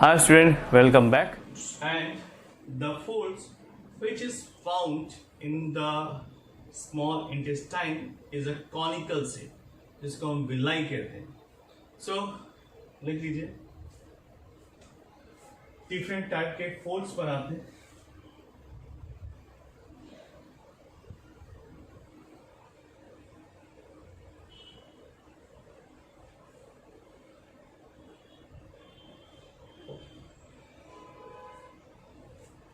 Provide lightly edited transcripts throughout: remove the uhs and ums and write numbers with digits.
Hi student, welcome back. And the folds which is found in the small intestine is a conical shape जिसको हम villi कहते हैं. So लिख लीजिए different type के folds बनाते हैं.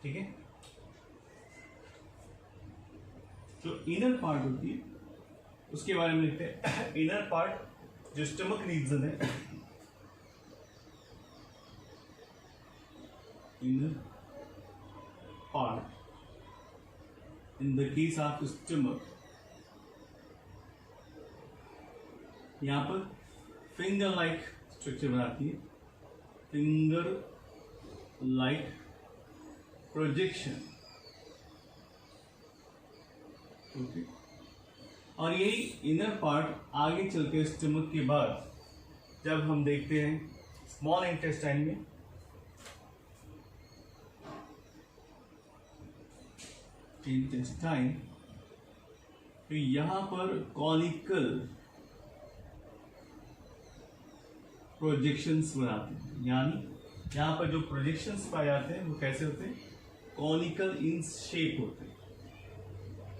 ठीक है, जो इनर पार्ट होती है उसके बारे में लिखते हैं. इनर पार्ट जो स्टमक रीजन है, inner part in the case of stomach, यहां पर फिंगर लाइक स्ट्रक्चर बनाती है. Finger like projection. ओके, और यही इनर पार्ट आगे चल के स्टमक के बाद जब हम देखते हैं स्मॉल इंटेस्टाइन में, इंटेस्टाइन, तो यहां पर कॉनिकल प्रोजेक्शंस बनाते हैं. यानी यहां पर जो प्रोजेक्शंस पाए जाते हैं वो कैसे होते हैं? कॉनिकल इन शेप होते हैं.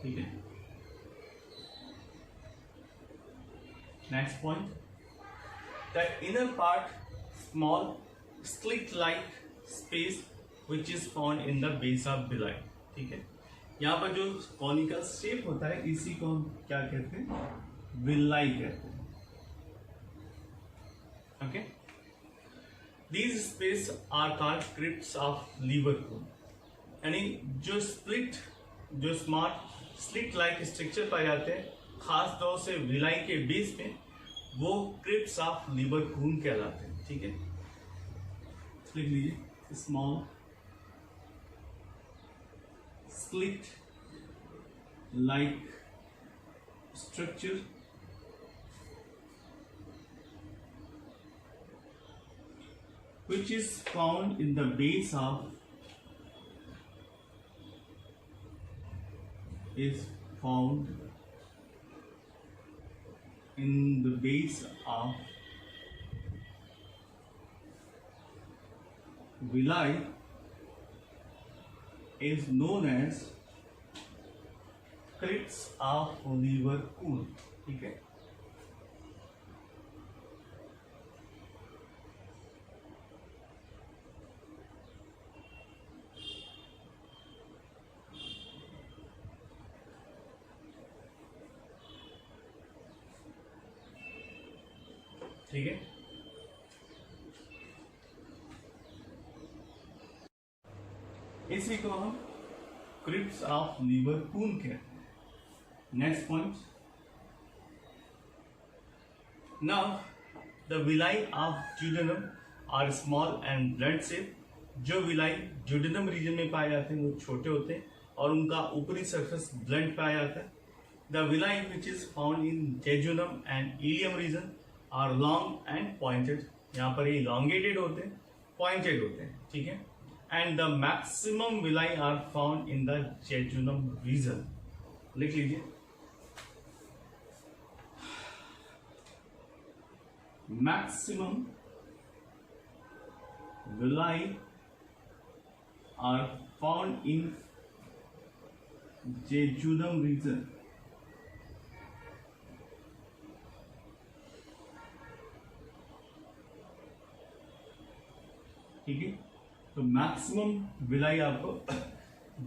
ठीक है, next point, the inner part small slit like space which is found in the base of villi. ठीक है, यहां पर जो कॉनिकल शेप होता है इसी को हम क्या कहते हैं? विलाई कहते हैं. Okay, these space are called crypts of liver cone. यानी जो स्मार्ट स्लिट लाइक स्ट्रक्चर पाए जाते हैं खास तौर से विलाई के बेस में, वो क्रिप्ट्स ऑफ लिवर खून कहलाते हैं. ठीक है, लिख लीजिए small slit like structure which is found in the base of villi is known as crypts of liver coon. ठीक है, ठीक है. इसी को हम क्रिप्ट्स ऑफ लिवर कून कहते हैं. Next point, now the villi of duodenum are small and blood shape. जो विलाई ड्यूडेनम रीजन में पाए जाते हैं वो छोटे होते हैं और उनका ऊपरी सरफेस ब्लंट पाया जाता है. The villi which is found in jejunum and ileum region are long and pointed. यहाँ पर ये इलॉन्गेटेड होते हैं, पॉइंटेड होते हैं. ठीक है, and the maximum villi are found in the jejunum region. लिख लीजिए maximum villi are found in jejunum region. ठीक है, तो मैक्सिमम विलाई आपको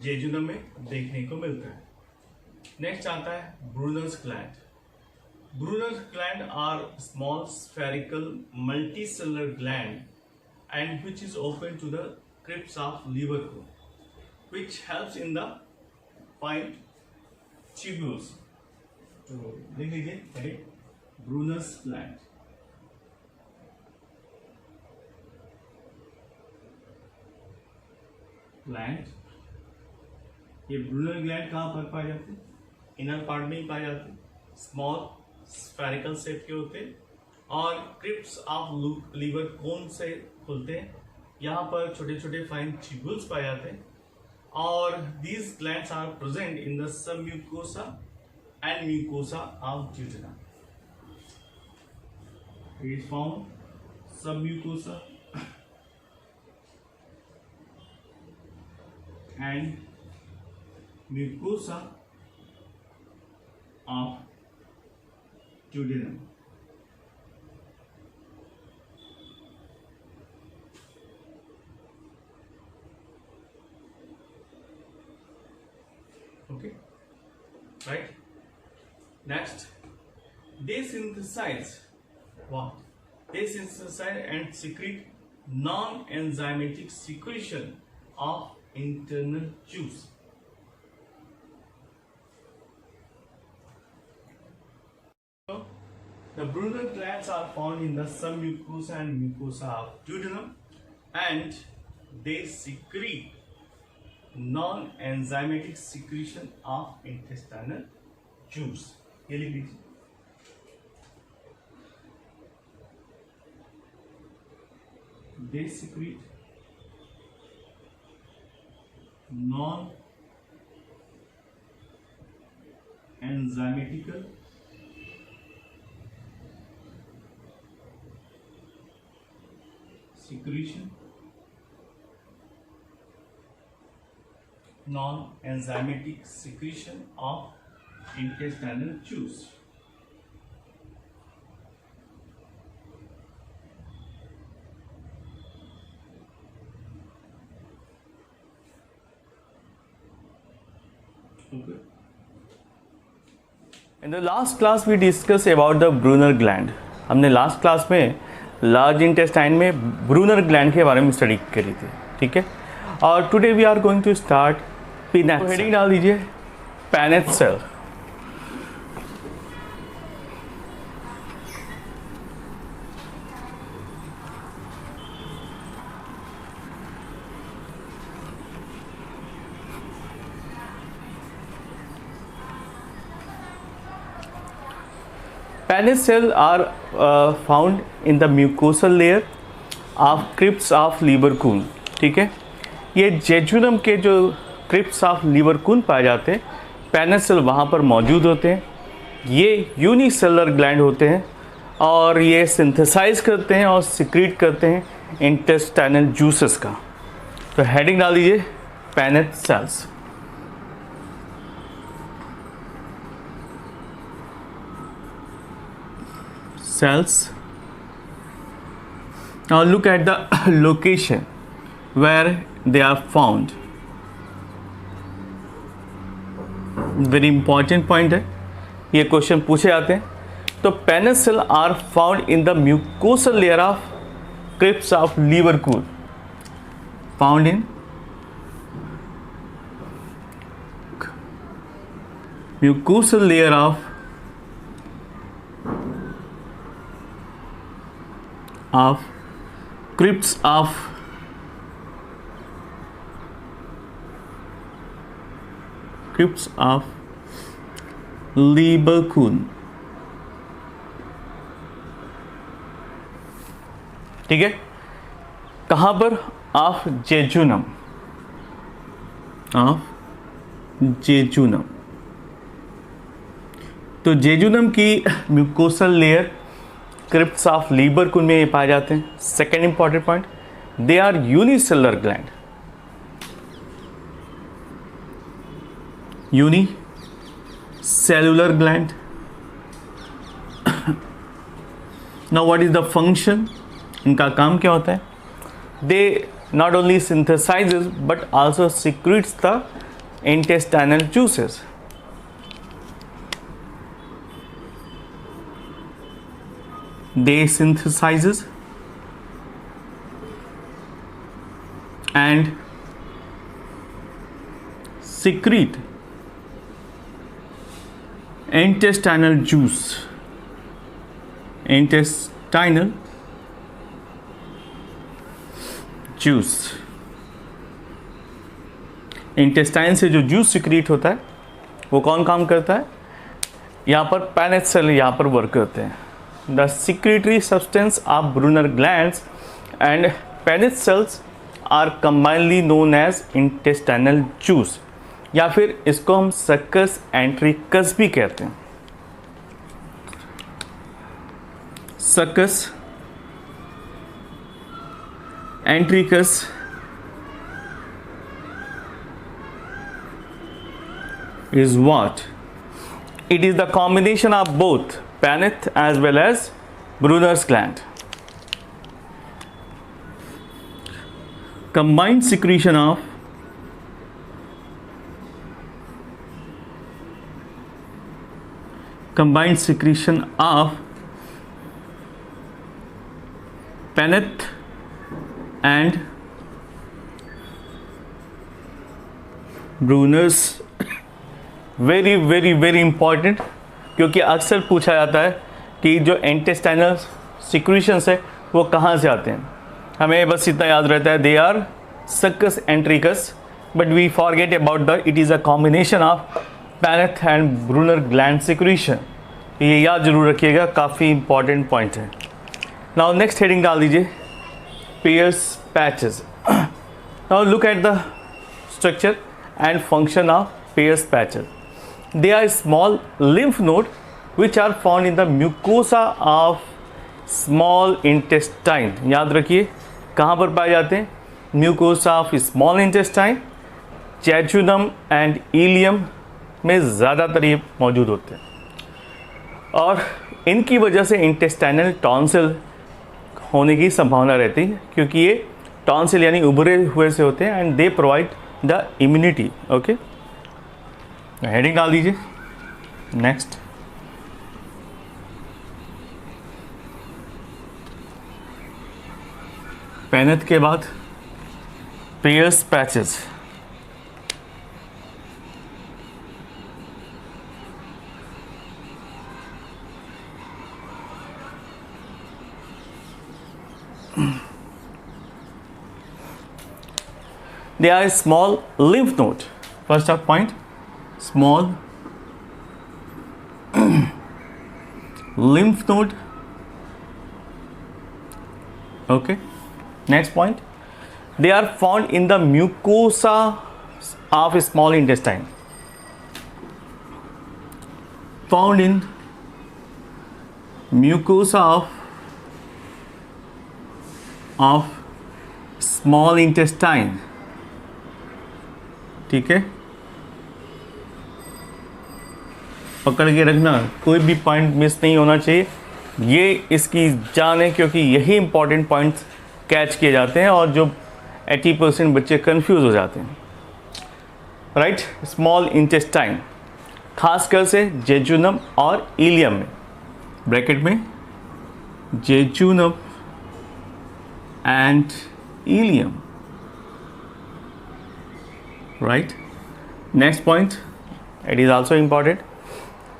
जेजुनम में देखने को मिलता है. नेक्स्ट आता है Brunner's gland. Brunner's gland are small spherical multicellular gland and which is open to the crypts of liver cone, which helps in the find tubules. तो देख लीजिए ब्रूनर्स ग्लैंड. ये ब्रूनर ग्लैंड कहाँ पर पाए जाते हैं? इनर पार्ट में ही पाए जाते हैं. स्मॉल स्फेरिकल शेप के होते हैं और क्रिप्स ऑफ लीवर कोन से खुलते हैं यहाँ पर छोटे छोटे फाइन ट्यूब्यूल्स पाए जाते हैं और these glands are present in the submucosa and mucosa of duodenum. It is found submucosa and mucosa of duodenum. Okay, right? Next, they synthesize what? They synthesize and secrete non-enzymatic secretion of internal juice. So, the Brunner glands are found in the submucosa and mucosa of duodenum, and they secrete non-enzymatic secretion of intestinal juice. ये लिख लीजिए. They secrete non-enzymatical secretion non-enzymatic secretion of intestinal juice. Okay. In the last class we discussed about the Brunner gland. हमने last class में large intestine में Brunner gland के बारे में study करी थी, ठीक है. और today we are going to start Paneth. Heading डाल दीजिए Paneth cell. Pannate cells are found in the mucosal layer of crypts of Lieberkühn. ठीक है, ये जेजुनम के जो क्रिप्स ऑफ लीवरकून पाए जाते हैं, पैनेट सेल वहाँ पर मौजूद होते हैं. ये यूनिसेलुलर ग्लैंड होते हैं और ये सिंथेसाइज करते हैं और सिक्रीट करते हैं इंटेस्टाइनल जूसेस का. तो हेडिंग डाल दीजिए Paneth cells. Cells. Now look at the location where they are found. Very important point है, ये क्वेश्चन पूछे जाते हैं. तो Paneth cell are found in the mucosal layer of crypts of Lieberkühn. Found in mucosal layer of crypts of Lieberkühn. ठीक है, कहाँ पर? Of jejunum. तो जेजुनम की mucosal layer crypts of Lieberkühn में ये पाए जाते हैं. Second important point, they are unicellular gland. Unicellular gland. Now what is the function? इनका काम क्या होता है? They not only synthesizes but also secretes the intestinal juices. They synthesizes and secrete intestinal juice. Intestinal juice. Intestine से जो juice secrete होता है वो कौन काम करता है? यहाँ पर पैनेट सेल यहाँ पर वर्क करते हैं. The secretory substance of Brunner glands and Pannate cells are combinedly known as intestinal juice, या फिर इसको हम सक्कस एंट्रिकस भी कहते हैं। Succus entericus is what? It is the combination of both Paneth as well as Brunner's gland. Combined secretion of Paneth and Brunner's, very very very important, क्योंकि अक्सर पूछा जाता है कि जो इंटेस्टाइनल सिक्रीशंस है वो कहाँ से आते हैं। हमें बस इतना याद रहता है they are succus entericus, but we forget about the it is a combination of Paneth and Brunner gland secretion. ये याद जरूर रखिएगा, काफ़ी इंपॉर्टेंट पॉइंट है। नाउ नेक्स्ट हेडिंग डाल दीजिए, Peyer's patches. Now look at the structure and function of Peyer's patches. They are small lymph nodes which are found in the mucosa of small intestine. याद रखिए कहाँ पर पाए जाते हैं? Mucosa of small intestine, jejunum and ileum में ज़्यादातर ये मौजूद होते हैं, और इनकी वजह से इंटेस्टाइनल टॉन्सिल होने की संभावना रहती है, क्योंकि ये टॉन्सिल यानी उभरे हुए से होते हैं and they provide the immunity. Okay, heading डाल दीजिए नेक्स्ट। पैनेथ के बाद Peyer's patches. They are small lymph node. First up point, small lymph node. Okay, next point, they are found in the mucosa of small intestine. Found in mucosa of small intestine. ठीक है, पकड़ के रखना, कोई भी point miss नहीं होना चाहिए। ये इसकी जान है, क्योंकि यही इंपॉर्टेंट पॉइंट्स कैच किए जाते हैं और जो 80% बच्चे कंफ्यूज हो जाते हैं। राइट, स्मॉल इंटेस्टाइन खासकर से जेजुनम और इलियम में, ब्रैकेट में jejunum and ilium. Right, next point, it is also important.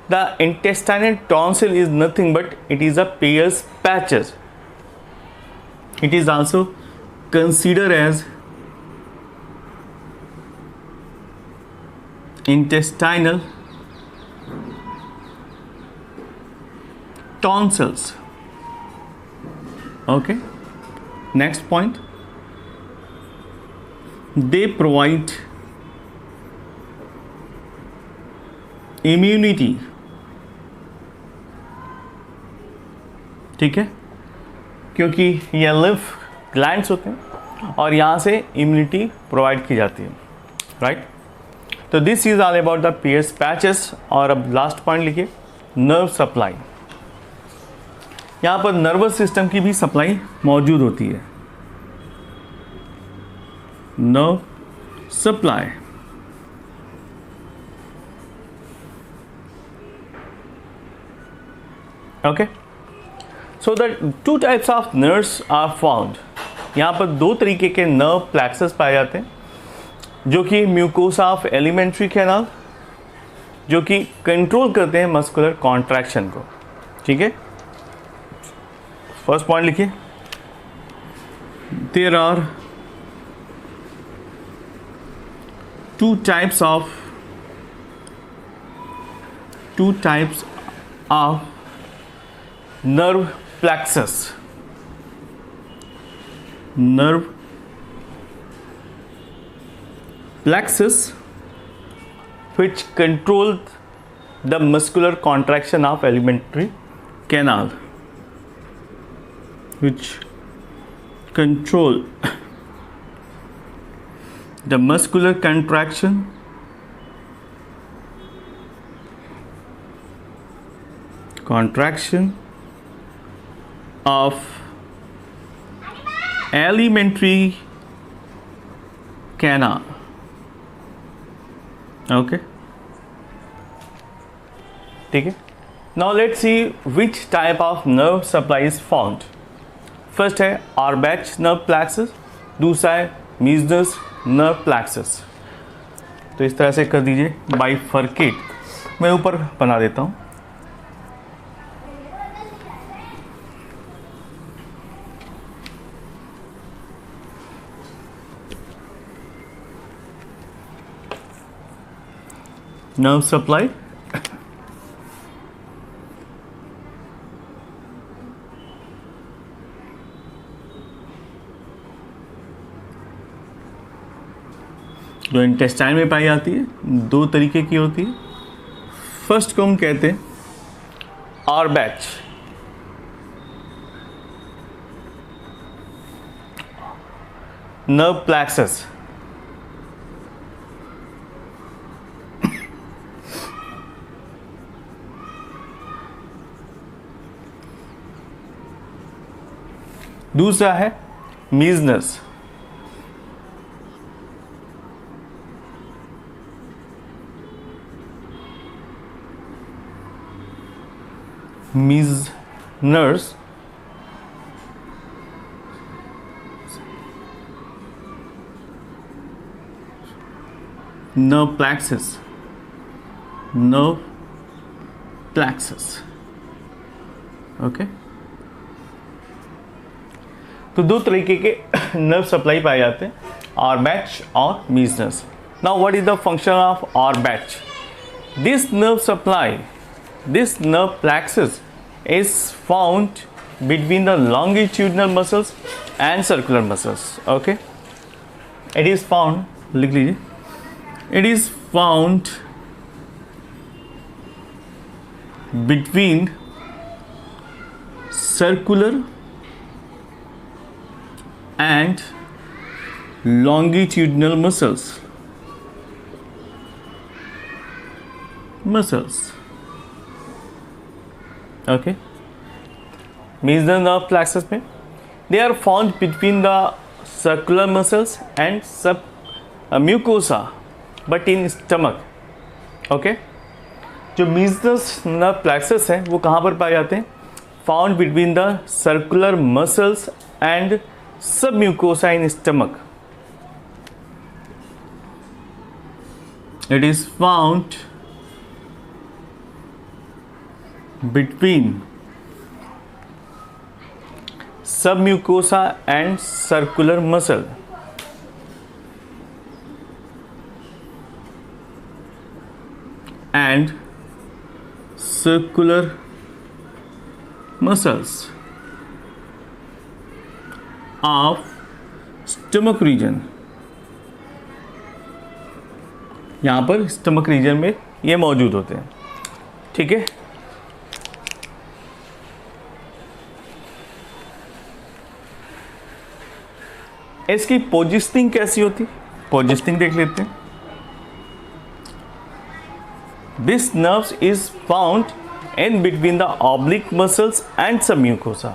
The intestinal tonsil is nothing but it is a Peyer's patches. It is also considered as intestinal tonsils. Okay, next point, they provide immunity. ठीक है, क्योंकि ये lymph glands होते हैं और यहाँ से immunity provide की जाती है। राइट, तो this is all about the Peyer's patches. और अब लास्ट पॉइंट लिखिए, नर्व सप्लाई। यहाँ पर नर्वस सिस्टम की भी सप्लाई मौजूद होती है। Nerve supply, okay. So the two types of nerves are found. यहाँ पर दो तरीके के नर्व प्लेक्सस पाए जाते हैं, जो कि म्यूकोसा ऑफ एलिमेंट्री कैनाल, जो कि कंट्रोल करते हैं मस्कुलर कॉन्ट्रैक्शन को। ठीक है, फर्स्ट पॉइंट लिखिए, there are two types of nerve plexus. Nerve plexus which control the muscular contraction of alimentary canal, which control the muscular contraction of alimentary canal. Okay, ठीक है. Now let's see which type of nerve supply is found. First है Auerbach nerve plexus, दूसरा है Meissner's nerve plexus. तो इस तरह से कर दीजिए बाइफर्केट. मैं ऊपर बना देता हूँ. nerve supply, जो इंटेस्टाइन में पाई जाती है, दो तरीके की होती है. फर्स्ट को हम कहते हैं ऑरबैच. Nerve plexus. दूसरा है मीजनस. मीजनर्स nerve plexus. nerve plexus. Okay, तो दो तरीके के नर्व सप्लाई पाए जाते हैं, ऑरबैच और Meissner. Now what is the function of Auerbach? This nerve supply, this nerve plexus is found between the longitudinal muscles and circular muscles. Okay, it is found, लिख लीजिए, it is found between circular and longitudinal muscles. Okay, Meissner nerve plexus में they are found between the circular muscles and mucosa, but in stomach. Okay, जो Meissner nerve plexus है वो कहाँ पर पाए जाते हैं? Found between the circular muscles and submucosa in stomach. It is found between submucosa and circular muscle. And circular muscles of stomach region. यहाँ पर स्टमक रीजन में ये मौजूद होते हैं. ठीक है, इसकी पोजिशनिंग कैसी होती? पोजिशनिंग देख लेते हैं. This nerves is found in between the oblique muscles and submucosa.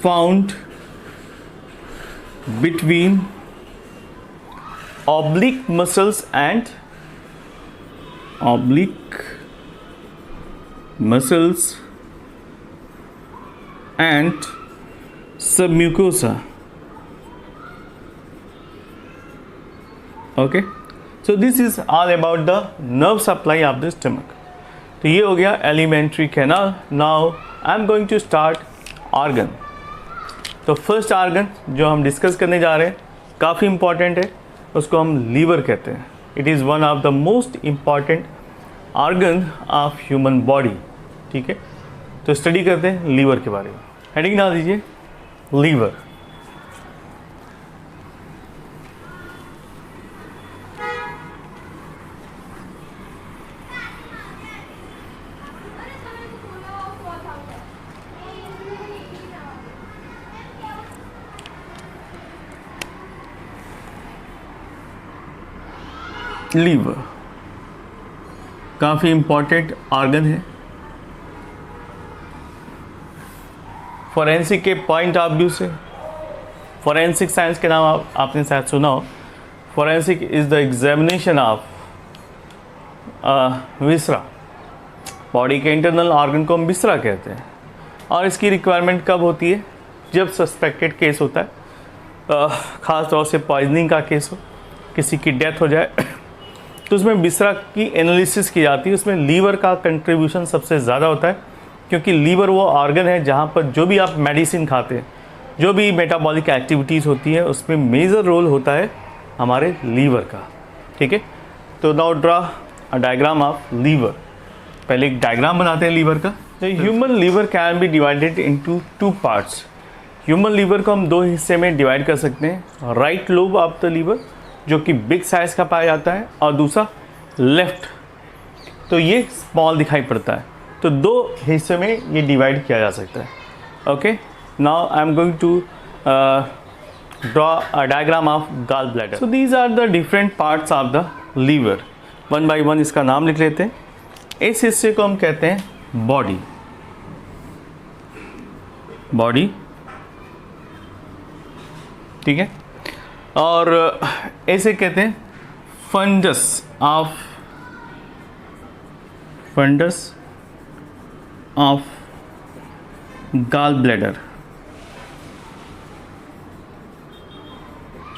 Found between oblique muscles and submucosa. Okay, so this is all about the nerve supply of the stomach. तो ये हो गया alimentary canal. Now I am going to start organ. तो first organ जो हम discuss करने जा रहे हैं काफ़ी इंपॉर्टेंट है, उसको हम लीवर कहते हैं. It is one of the most important organ of human body. ठीक है, तो स्टडी करते हैं लीवर के बारे में. हेडिंग डाल दीजिए लीवर. लीवर काफ़ी इम्पोर्टेंट ऑर्गन है। फोरेंसिक के पॉइंट ऑफ व्यू से, फोरेंसिक साइंस के नाम आपने शायद सुना हो। Forensic is the examination of viscera, body के इंटरनल ऑर्गन को हम विसरा कहते हैं। और इसकी रिक्वायरमेंट कब होती है? जब सस्पेक्टेड केस होता है, ख़ास तौर से पॉइजनिंग का केस हो, किसी की डेथ हो जाए तो उसमें विसरा की एनालिसिस की जाती है। उसमें लीवर का कंट्रीब्यूशन सबसे ज़्यादा होता है, क्योंकि लीवर वो ऑर्गन है जहाँ पर जो भी आप मेडिसिन खाते हैं, जो भी मेटाबॉलिक एक्टिविटीज़ होती है, उसमें मेजर रोल होता है हमारे लीवर का। ठीक है, तो now draw a diagram of liver. पहले एक डायग्राम बनाते हैं लीवर का। तो human liver can be divided into 2 parts. Human liver को हम 2 हिस्से में डिवाइड कर सकते हैं। Right lobe of the liver जो कि बिग साइज़ का पाया जाता है, और दूसरा लेफ्ट, तो ये स्मॉल दिखाई पड़ता है। तो 2 हिस्से में ये डिवाइड किया जा सकता है। Okay, now I am going to draw a diagram of gall bladder. So these are the different parts of the liver. 1 by 1 इसका नाम लिख लेते हैं। इस हिस्से को हम कहते हैं बॉडी, बॉडी, ठीक है। और ऐसे कहते हैं fundus of, fundus of gall bladder,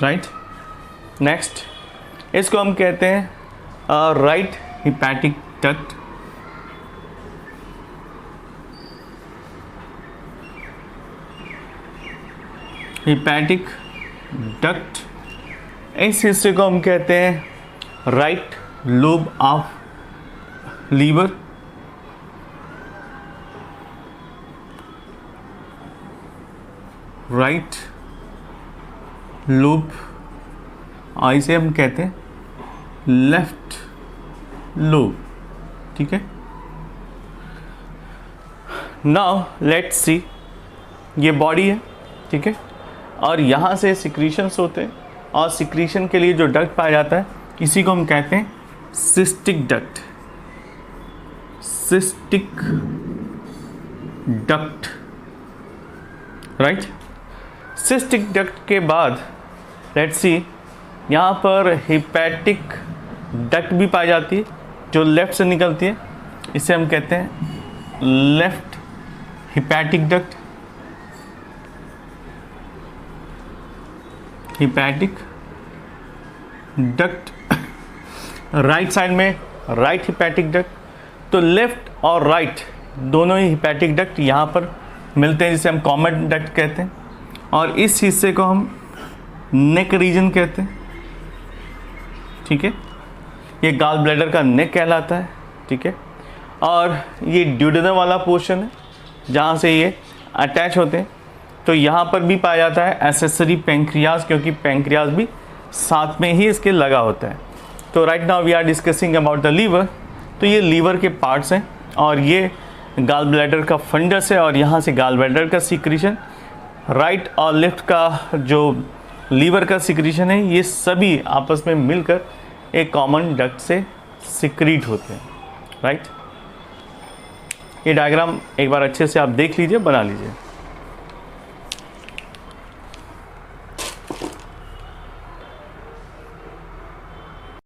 right. Next इसको हम कहते हैं right hepatic duct, hepatic duct. इस हिस्से को हम कहते हैं right lobe of liver, right lobe, और इसे हम कहते हैं लेफ्ट लोब। ठीक है, नाउ लेट्स सी, ये बॉडी है, ठीक है, और यहाँ से सिक्रीशंस होते हैं, और सिक्रीशन के लिए जो डक्ट पाया जाता है इसी को हम कहते हैं cystic duct, cystic duct, right. Cystic duct के बाद लेट्स सी, यहाँ पर हिपैटिक डक्ट भी पाई जाती है जो लेफ्ट से निकलती है, इसे हम कहते हैं left hepatic duct, hepatic duct. Right side में राइट हिपैटिक डक्ट, तो लेफ्ट और राइट दोनों ही हिपैटिक डक्ट यहाँ पर मिलते हैं, जिसे हम कॉमन डक्ट कहते हैं। और इस हिस्से को हम नेक रीजन कहते हैं, ठीक है। ये गॉल ब्लैडर का नेक कहलाता है, ठीक है। और ये ड्यूडेनम वाला पोर्शन है जहाँ से ये अटैच होते हैं, तो यहाँ पर भी पाया जाता है एसेसरी पेंक्रियाज, क्योंकि पेंक्रियाज भी साथ में ही इसके लगा होता है। तो right now we are discussing about the liver. तो ये लीवर के पार्ट्स हैं, और ये गॉल ब्लैडर का फंडस है, और यहाँ से गॉल ब्लैडर का सिक्रीशन, राइट और लेफ्ट का जो लीवर का सिक्रीशन है, ये सभी आपस में मिलकर एक कॉमन डक्ट से सिक्रीट होते हैं, राइट। ये डायग्राम एक बार अच्छे से आप देख लीजिए, बना लीजिए।